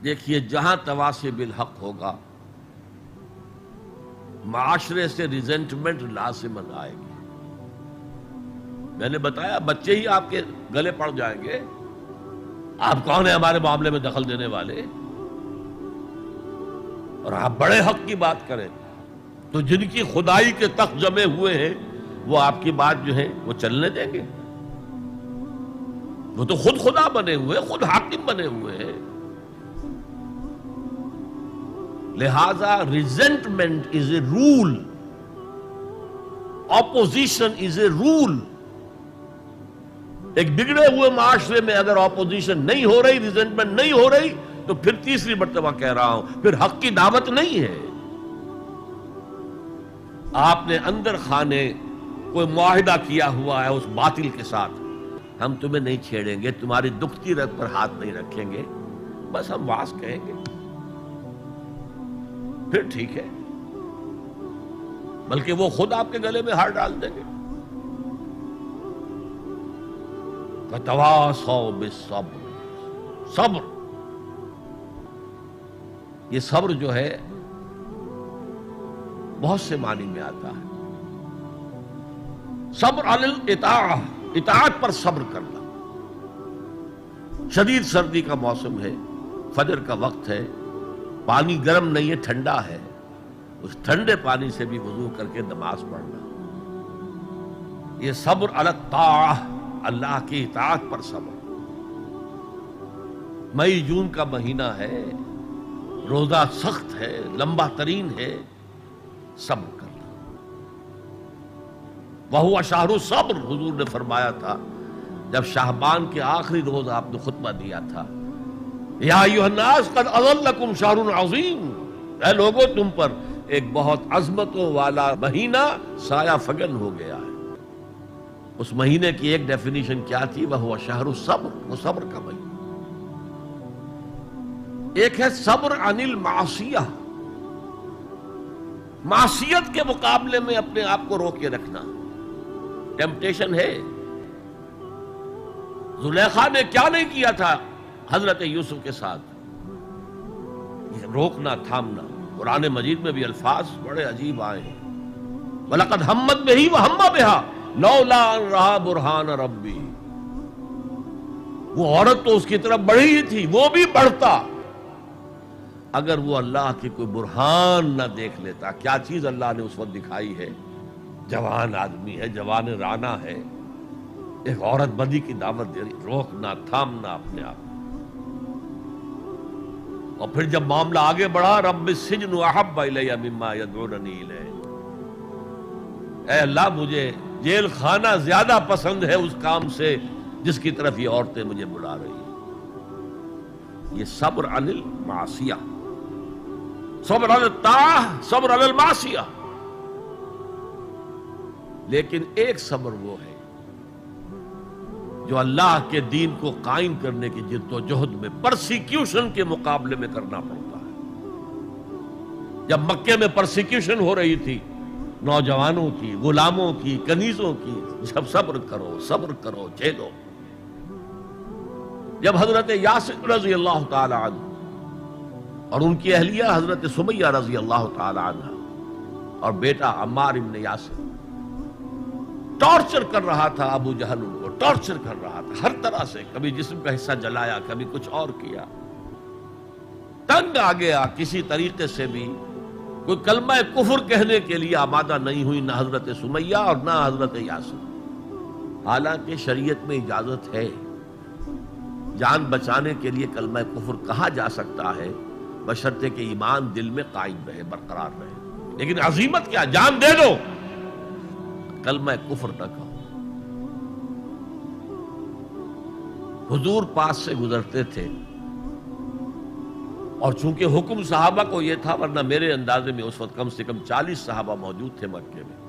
دیکھیے جہاں تواصی بالحق ہوگا معاشرے سے ریزنٹمنٹ لازماً آئے گی. میں نے بتایا بچے ہی آپ کے گلے پڑ جائیں گے. آپ کون ہیں ہمارے معاملے میں دخل دینے والے؟ اور آپ بڑے حق کی بات کریں تو جن کی خدائی کے تخت جمے ہوئے ہیں وہ آپ کی بات جو ہے وہ چلنے دیں گے؟ وہ تو خود خدا بنے ہوئے، خود حاکم بنے ہوئے ہیں. لہذا ریزنٹمنٹ از اے رول، اپوزیشن از اے رول. ایک بگڑے ہوئے معاشرے میں اگر اپوزیشن نہیں ہو رہی، ریزنٹمنٹ نہیں ہو رہی، تو پھر تیسری مرتبہ کہہ رہا ہوں پھر حق کی دعوت نہیں ہے. آپ نے اندر خانے کوئی معاہدہ کیا ہوا ہے اس باطل کے ساتھ، ہم تمہیں نہیں چھیڑیں گے، تمہاری دکھتی رگ پر ہاتھ نہیں رکھیں گے، بس ہم واز کہیں گے، پھر ٹھیک ہے. بلکہ وہ خود آپ کے گلے میں ہار ڈال دیں گے. وَتَوَاصَوْا بِالصَّبْرِ، صبر. یہ صبر جو ہے بہت سے معنی میں آتا ہے. صبر علی الاطاعہ، اطاعت پر صبر کرنا. شدید سردی کا موسم ہے، فجر کا وقت ہے، پانی گرم نہیں ہے، ٹھنڈا ہے، اس ٹھنڈے پانی سے بھی وضو کر کے نماز پڑھنا. یہ صبر علی الطاعہ، اللہ کی اطاعت پر صبر. مئی جون کا مہینہ ہے، روزہ سخت ہے، لمبا ترین ہے، صبر کرنا. وَهُوَ شَهْرُ الصَّبْرِ، حضور نے فرمایا تھا جب شعبان کے آخری روز آپ نے خطبہ دیا تھا، یا ایھا الناس قد اظلکم شہر عظیم، اے لوگو تم پر ایک بہت عظمتوں والا مہینہ سایہ فگن ہو گیا ہے. اس مہینے کی ایک ڈیفینیشن کیا تھی؟ وَهُوَ شَهْرُ الصَّبْرِ، وہ صبر کا مہینہ. ایک ہے صبر عن المعصیہ، معصیت کے مقابلے میں اپنے آپ کو روکے رکھنا. ٹیمپٹیشن ہے. زلیخا نے کیا نہیں کیا تھا حضرت یوسف کے ساتھ؟ یہ روکنا، تھامنا. قرآن مجید میں بھی الفاظ بڑے عجیب آئے ہیں. وَلَقَدْ ہَمَّتْ بِهِ وَهَمَّ بِهَا لَوْلَا أَن رَأَىٰ بُرْهَانَ رَبِّهِ. وہ عورت تو اس کی طرف بڑھی ہی تھی، وہ بھی بڑھتا اگر وہ اللہ کی کوئی برہان نہ دیکھ لیتا. کیا چیز اللہ نے اس وقت دکھائی ہے؟ جوان آدمی ہے، جوان رانا ہے، ایک عورت بدی کی دعوت دے رہی. روکنا، تھامنا اپنے آپ. اور پھر جب معاملہ آگے بڑھا، رب السجن احب الی مما یدعوننی الیہ، اے اللہ مجھے جیل خانہ زیادہ پسند ہے اس کام سے جس کی طرف یہ عورتیں مجھے بلا رہی ہیں. یہ صبر عن المعصیہ، صبر علی الطاعہ، صبر علی المعصیہ. لیکن ایک صبر وہ ہے جو اللہ کے دین کو قائم کرنے کی جد و جہد میں پرسیکیوشن کے مقابلے میں کرنا پڑتا ہے. جب مکے میں پرسیکیوشن ہو رہی تھی نوجوانوں کی، غلاموں کی، کنیزوں کی، جب صبر کرو، صبر کرو، جھیلو. جب حضرت یاسر رضی اللہ تعالی عنہ اور ان کی اہلیہ حضرت سمیہ رضی اللہ تعالی عنہ اور بیٹا عمار ابن یاسر ٹارچر کر رہا تھا، ابو جہل ان کو ٹارچر کر رہا تھا ہر طرح سے، کبھی جسم کا حصہ جلایا، کبھی کچھ اور کیا. تنگ آ گیا، کسی طریقے سے بھی کوئی کلمہ کفر کہنے کے لیے آمادہ نہیں ہوئی، نہ حضرت سمیہ اور نہ حضرت یاسر. حالانکہ شریعت میں اجازت ہے، جان بچانے کے لیے کلمہ کفر کہا جا سکتا ہے بشرطے کہ ایمان دل میں قائم رہے، برقرار رہے. لیکن عزیمت کیا، جان دے دو، کلمہ کفر نہ کہو. حضور پاس سے گزرتے تھے اور چونکہ حکم صحابہ کو یہ تھا، ورنہ میرے اندازے میں اس وقت کم سے کم 40 صحابہ موجود تھے مکے میں،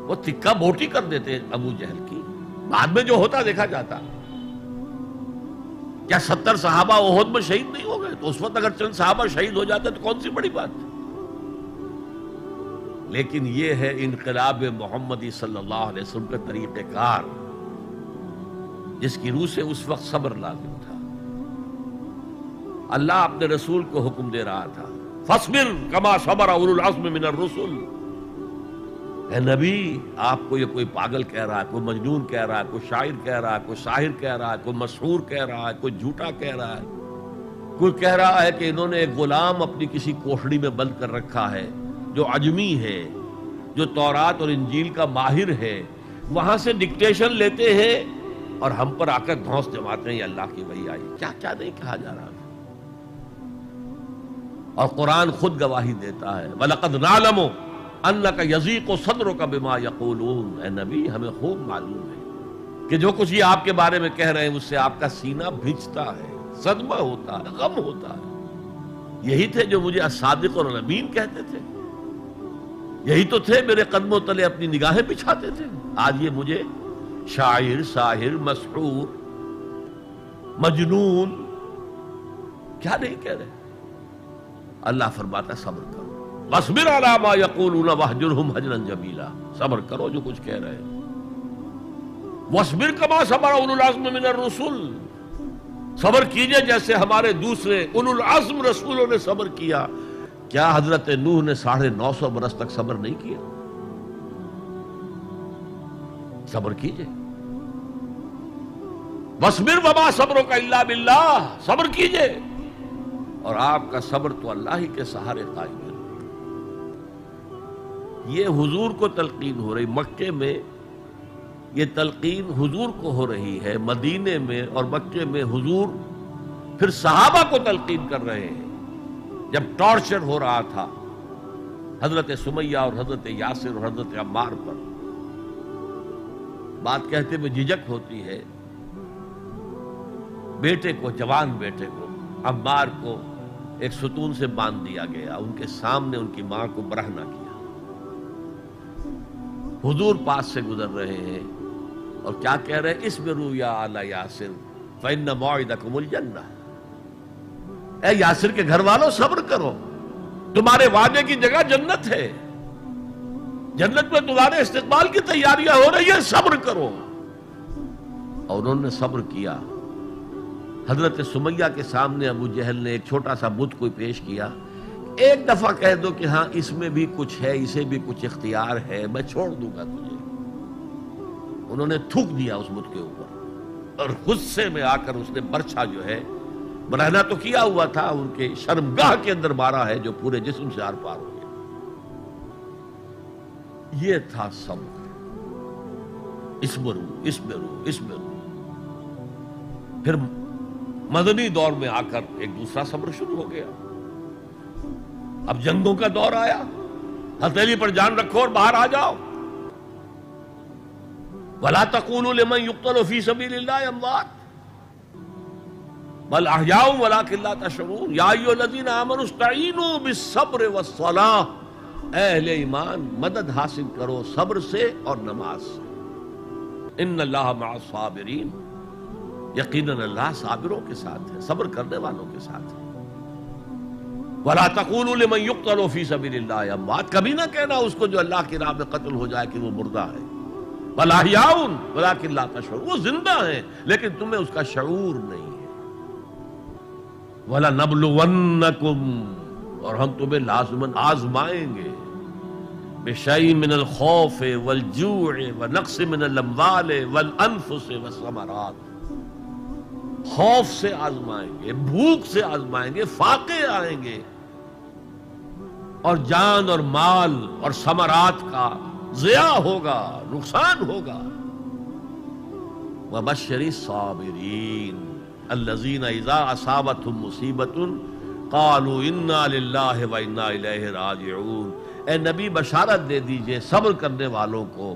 وہ تکہ بوٹی کر دیتے ابو جہل کی. بعد میں جو ہوتا دیکھا جاتا. کیا 70 صحابہ احد میں شہید نہیں ہو گئے؟ تو اس وقت اگر چند صحابہ شہید ہو جاتے تو کون سی بڑی بات ہے. لیکن یہ ہے انقلاب محمدی صلی اللہ علیہ وسلم کا طریقہ کار، جس کی روح سے اس وقت صبر لازم تھا. اللہ اپنے رسول کو حکم دے رہا تھا، فاصبر کما صبر اولو العزم من الرسل. اے نبی، آپ کو یہ کوئی پاگل کہہ رہا ہے، کوئی مجنون کہہ رہا ہے، کوئی شاعر کہہ رہا ہے، کوئی ساحر کہہ رہا ہے، کوئی مسحور کہہ رہا ہے، کوئی جھوٹا کہہ رہا ہے، کوئی کہہ رہا ہے کہ انہوں نے ایک غلام اپنی کسی کوٹھڑی میں بند کر رکھا ہے جو عجمی ہے، جو تورات اور انجیل کا ماہر ہے، وہاں سے ڈکٹیشن لیتے ہیں اور ہم پر آ کر دھونس جماتے ہیں یہ اللہ کی وحی آئی. کیا کیا نہیں کہا جا رہا تھا. اور قرآن خود گواہی دیتا ہے، وَلَقَدْ نَعْلَمُ أَنَّكَ يَضِيقُ صَدْرُكَ بِمَا يَقُولُونَ. اے نبی، ہمیں خوب معلوم ہے کہ جو کچھ یہ آپ کے بارے میں کہہ رہے ہیں اس سے آپ کا سینہ بھجتا ہے، صدمہ ہوتا ہے، غم ہوتا ہے. یہی تھے جو مجھے الصادق اور الامین کہتے تھے، یہی تو تھے میرے قدموں تلے اپنی نگاہیں بچھاتے تھے. آج یہ مجھے شاعر، ساحر، مسحور، مجنون کیا نہیں کہہ رہے. اللہ فرماتا صبر کرو، وَاصْبِرْ عَلَىٰ مَا يَقُولُونَ وَاهْجُرْهُمْ هَجْرًا جَمِيلًا. صبر کرو جو کچھ کہہ رہے ہیں. وَاصْبِرْ كَمَا صَبَرَ أُولُو الْعَزْمِ مِنَ الرُّسُلِ. صبر کیجئے جیسے ہمارے دوسرے اولو العزم رسولوں نے صبر کیا. کیا حضرت نوح نے 950 برس تک صبر نہیں کیا؟ صبر کیجئے. وَاصْبِرْ وَمَا صَبْرُكَ إِلَّا بِاللَّهِ. صبر کیجئے اور آپ کا صبر تو اللہ ہی کے سہارے قائم ہے. یہ حضور کو تلقین ہو رہی، مکے میں یہ تلقین حضور کو ہو رہی ہے، مدینے میں اور مکے میں حضور پھر صحابہ کو تلقین کر رہے ہیں. جب ٹارچر ہو رہا تھا حضرت سمیہ اور حضرت یاسر اور حضرت عمار پر، بات کہتے میں جھجک ہوتی ہے. بیٹے کو، جوان بیٹے کو، عمار کو ایک ستون سے باندھ دیا گیا، ان کے سامنے ان کی ماں کو برہنہ کیا. حضور پاس سے گزر رہے ہیں اور کیا کہہ رہے ہیں؟ اصبروا یا آل یاسر فإن موعدکم الجنہ. اے یاسر کے گھر والوں صبر کرو، تمہارے وعدے کی جگہ جنت ہے، جنت میں تمہارے استقبال کی تیاریاں ہو رہی ہیں، صبر کرو. اور انہوں نے صبر کیا. حضرت سمیہ کے سامنے ابو جہل نے ایک چھوٹا سا بت کوئی پیش کیا. ایک دفعہ کہہ دو کہ ہاں اس میں بھی کچھ ہے، اسے بھی کچھ اختیار ہے، میں چھوڑ دوں گا تجھے. انہوں نے تھوک دیا اس بت کے اوپر اور غصے میں آ کر اس نے برچھا جو ہے، برہنہ تو کیا ہوا تھا، ان کے شرمگاہ کے اندر مارا ہے جو پورے جسم سے آر پار ہو گیا. یہ تھا صبر. اصبروا اصبروا اصبروا. پھر مدنی دور میں آ کر ایک دوسرا صبر شروع ہو گیا. اب جنگوں کا دور آیا، ہتھیلی پر جان رکھو اور باہر آ جاؤ. وَلَا تَقُولُوا لِمَنْ يُقْتَلُ فِي سَبِيلِ اللَّهِ أَمْوَاتٌ بَلْ أَحْيَاءٌ وَلَٰكِن لَّا تَشْعُرُونَ. يَا أَيُّهَا الَّذِينَ آمَنُوا اسْتَعِينُوا بِالصَّبْرِ وَالصَّلَاةِ. اے اہل ایمان، مدد حاصل کرو صبر سے اور نماز سے. إِنَّ اللَّهَ مَعَ الصَّابِرِينَ. یقیناً اللہ صابروں کے ساتھ ہے، صبر کرنے والوں کے ساتھ ہے. وَلَا تَقُولُوا لِمَنْ يُقْتَلُ فِي سَبِيلِ اللَّهِ أَمْوَاتٌ. کبھی نہ کہنا اس کو جو اللہ کی راہ میں قتل ہو جائے کہ وہ مردہ ہے. بَلْ أَحْيَاءٌ وَلَٰكِن لَّا تَشْعُرُونَ. وہ زندہ ہیں لیکن تمہیں اس کا شعور نہیں ہے. وَلَنَبْلُوَنَّكُمْ. اور ہم تمہیں لازماً آزمائیں گے. بِشَيْءٍ مِّنَ الْخَوْفِ وَالْجُوعِ وَنَقْصٍ مِّنَ الْأَمْوَالِ وَالْأَنفُسِ وَالثَّمَرَاتِ. خوف سے آزمائیں گے، بھوک سے آزمائیں گے، فاقے آئیں گے اور جان اور مال اور ثمرات کا ضیاع ہوگا، نقصان ہوگا. وَبَشِّرِ الصَّابِرِينَ الَّذِينَ إِذَا أَصَابَتْهُمْ مُصِيبَةٌ قَالُوا إِنَّا لِلَّهِ وَإِنَّا إِلَيْهِ رَاجِعُونَ. اے نبی بشارت دے دیجئے صبر کرنے والوں کو.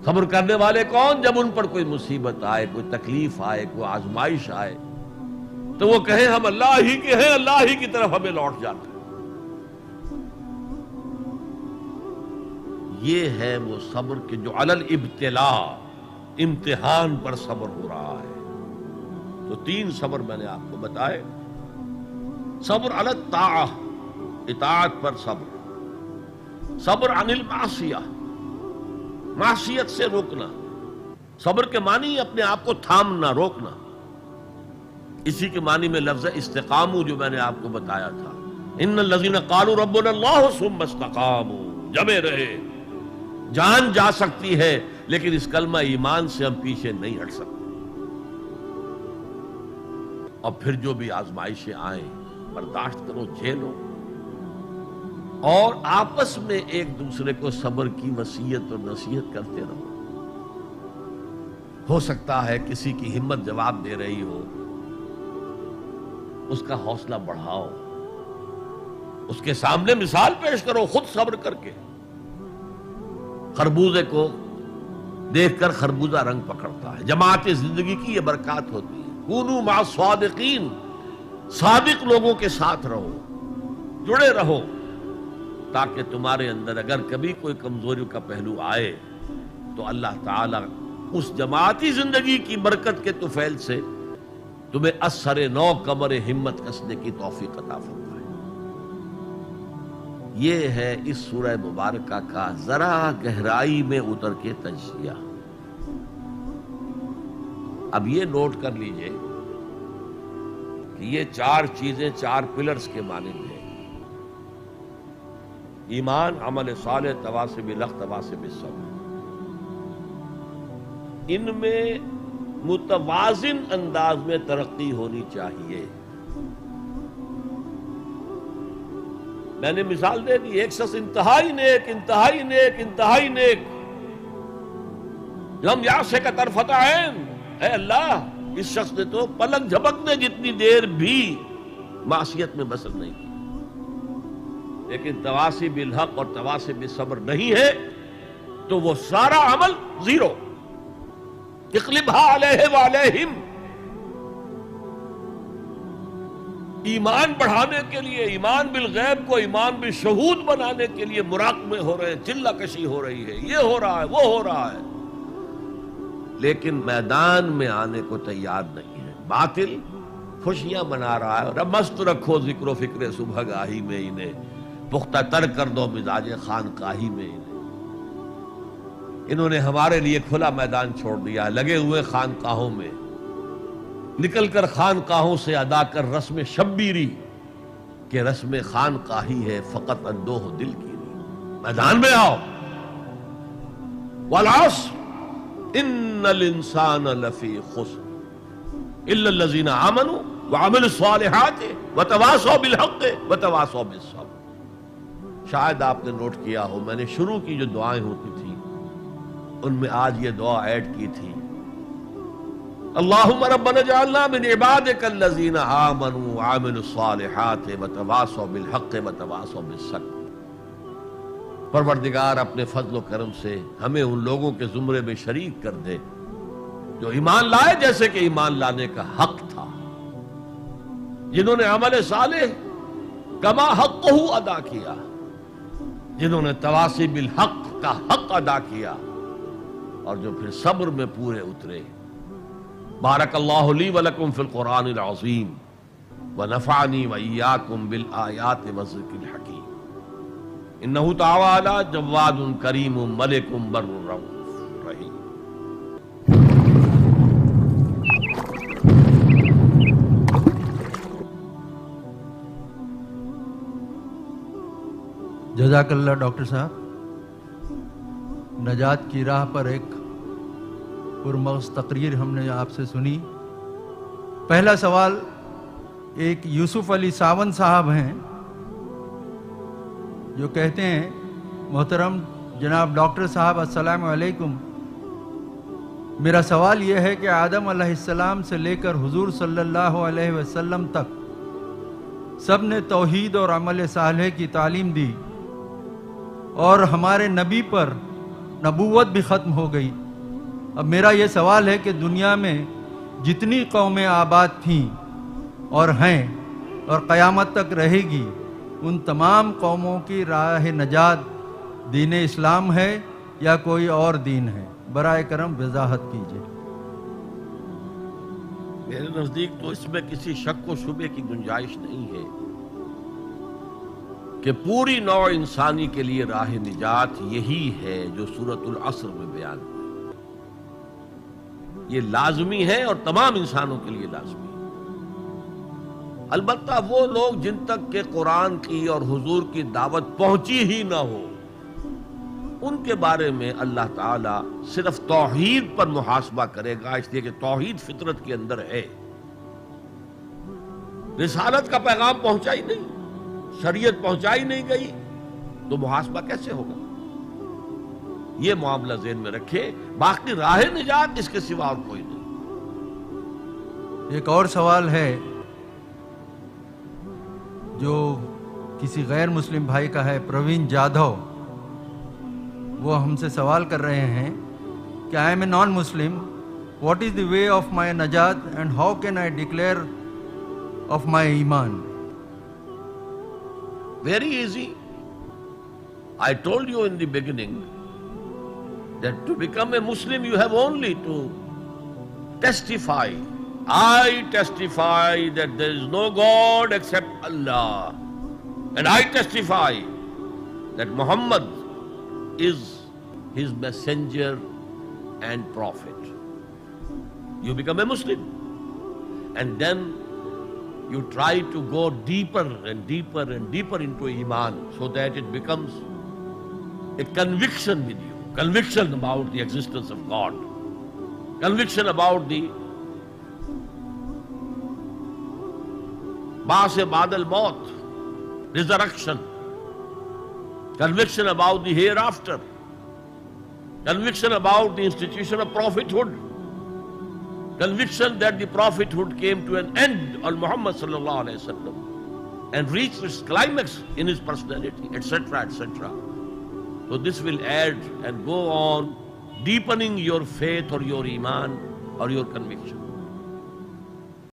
صبر کرنے والے کون؟ جب ان پر کوئی مصیبت آئے، کوئی تکلیف آئے، کوئی آزمائش آئے تو وہ کہیں ہم اللہ ہی کے ہیں، اللہ ہی کی طرف ہمیں لوٹ جانا. یہ ہے وہ صبر کہ جو علی الابتلاء، امتحان پر صبر ہو رہا ہے. تو 3 صبر میں نے آپ کو بتائے. صبر علی الطاعہ، اطاعت پر صبر. صبر عن المعصیہ، معصیت سے روکنا. صبر کے معنی اپنے آپ کو تھامنا، روکنا. اسی کے معنی میں لفظ استقاموا جو میں نے آپ کو بتایا تھا، ان الذین قالوا ربنا اللہ ثم استقاموا، جمے رہے۔ جان جا سکتی ہے لیکن اس کلمہ ایمان سے ہم پیچھے نہیں ہٹ سکتے۔ اور پھر جو بھی آزمائشیں آئیں برداشت کرو، جھیلو، اور آپس میں ایک دوسرے کو صبر کی وصیت اور نصیحت کرتے رہو۔ ہو سکتا ہے کسی کی ہمت جواب دے رہی ہو، اس کا حوصلہ بڑھاؤ، اس کے سامنے مثال پیش کرو، خود صبر کر کے۔ خربوزے کو دیکھ کر خربوزہ رنگ پکڑتا ہے۔ جماعت زندگی کی یہ برکات ہوتی ہے۔ کونوا مع الصادقین، صادق لوگوں کے ساتھ رہو، جڑے رہو، تاکہ تمہارے اندر اگر کبھی کوئی کمزوری کا پہلو آئے تو اللہ تعالی اس جماعتی زندگی کی برکت کے طفیل سے تمہیں اثر نو کمر ہمت کسنے کی توفیق عطا فرمائے۔ یہ ہے اس سورہ مبارکہ کا ذرا گہرائی میں اتر کے تجزیہ۔ اب یہ نوٹ کر لیجئے کہ یہ چار چیزیں چار پلرز کے مانند ہیں: ایمان، عمل صالح، تواصی بالحق، تواصی بالصبر۔ ان میں متوازن انداز میں ترقی ہونی چاہیے۔ میں نے مثال دے دی، ایک شخص انتہائی نیک، انتہائی نیک، انتہائی نیک، لم یعصک طرفۃ عین، اے اللہ اس شخص نے تو پلک جھپکنے جتنی دیر بھی معصیت میں بسر نہیں کی، لیکن تواصی بالحق اور تواصی بالصبر نہیں ہے تو وہ سارا عمل زیرو۔ اقلبھا علیہ وعلیہم۔ ایمان بڑھانے کے لیے، ایمان بالغیب کو ایمان بالشہود بنانے کے لیے مراقبے ہو رہے ہیں، چلہ کشی ہو رہی ہے، یہ ہو رہا ہے، وہ ہو رہا ہے، لیکن میدان میں آنے کو تیار نہیں ہے۔ باطل خوشیاں منا رہا ہے، اور مست رکھو ذکر و فکر صبح گاہی میں انہیں، پختہ تر کر دو مزاج خانقاہی میں انہیں۔ انہوں نے ہمارے لیے کھلا میدان چھوڑ دیا، لگے ہوئے خانقاہوں میں، نکل کر خانقاہوں سے ادا کر رسم شبیری کہ رسم خانقاہی ہے فقط اندوہ دل کی نہیں۔ میدان میں آؤ۔ والعصر ان الانسان لفی خسر الا الذین آمنوا وعملوا الصالحات وتواصوا بالحق وتواصوا بالصبر۔ شاید آپ نے نوٹ کیا ہو، میں نے شروع کی جو دعائیں ہوتی تھیں ان میں آج یہ دعا ایڈ کی تھی: اللہم ربنا اجعلنا من عبادک الذین آمنوا وعملوا الصالحات وتواصوا بالحق وتواصوا بالصبر۔ پروردگار اپنے فضل و کرم سے ہمیں ان لوگوں کے زمرے میں شریک کر دے جو ایمان لائے جیسے کہ ایمان لانے کا حق تھا، جنہوں نے عمل صالح کما حقہ ادا کیا، جنہوں نے تواصی بالحق کا حق ادا کیا، اور جو پھر صبر میں پورے اترے۔ بارک اللہ لی ولکم فی القرآن العظیم ونفعنی وإیاکم بالآیات والذکر الحکیم، انہ تعالی جواد کریم ملک بر رؤوف رحیم۔ جزاک اللہ ڈاکٹر صاحب۔ نجات کی راہ پر ایک پرمغز تقریر ہم نے آپ سے سنی۔ پہلا سوال ایک یوسف علی ساون صاحب ہیں جو کہتے ہیں: محترم جناب ڈاکٹر صاحب السلام علیکم، میرا سوال یہ ہے کہ آدم علیہ السلام سے لے کر حضور صلی اللہ علیہ وسلم تک سب نے توحید اور عمل صالح کی تعلیم دی، اور ہمارے نبی پر نبوت بھی ختم ہو گئی۔ اب میرا یہ سوال ہے کہ دنیا میں جتنی قومیں آباد تھیں اور ہیں اور قیامت تک رہے گی، ان تمام قوموں کی راہ نجات دین اسلام ہے یا کوئی اور دین ہے؟ برائے کرم وضاحت کیجیے۔ میرے نزدیک تو اس میں کسی شک و شبے کی گنجائش نہیں ہے کہ پوری نوع انسانی کے لیے راہ نجات یہی ہے جو سورۃ العصر میں بیان ہوئی۔ یہ لازمی ہے اور تمام انسانوں کے لیے لازمی ہے۔ البتہ وہ لوگ جن تک کہ قرآن کی اور حضور کی دعوت پہنچی ہی نہ ہو، ان کے بارے میں اللہ تعالیٰ صرف توحید پر محاسبہ کرے گا، اس لیے کہ توحید فطرت کے اندر ہے۔ رسالت کا پیغام پہنچا ہی نہیں، شریعت پہنچائی نہیں گئی، تو محاسبہ کیسے ہوگا؟ یہ معاملہ ذہن میں رکھے، باقی راہ نجات اس کے سوا اور کوئی نہیں۔ ایک اور سوال ہے جو کسی غیر مسلم بھائی کا ہے، پروین جادھو، وہ ہم سے سوال کر رہے ہیں کہ I am a non Muslim, what is the way of my najat and how can I declare of my iman? Very easy. I told you in the beginning that to become a Muslim you have only to testify. I testify that there is no God except Allah. And I testify that Muhammad is his messenger and prophet. You become a Muslim. And then you try to go deeper and deeper and deeper into Iman, so that it becomes a conviction with you, conviction about the existence of God, conviction about the Ba'as ba'd al-maut, resurrection, conviction about the hereafter, conviction about the institution of prophethood, conviction that the prophethood came to an end on Muhammad sallallahu alaihi wasallam and reached its climax in his personality, etc., etc. So this will add and go on deepening your faith or your iman or your conviction.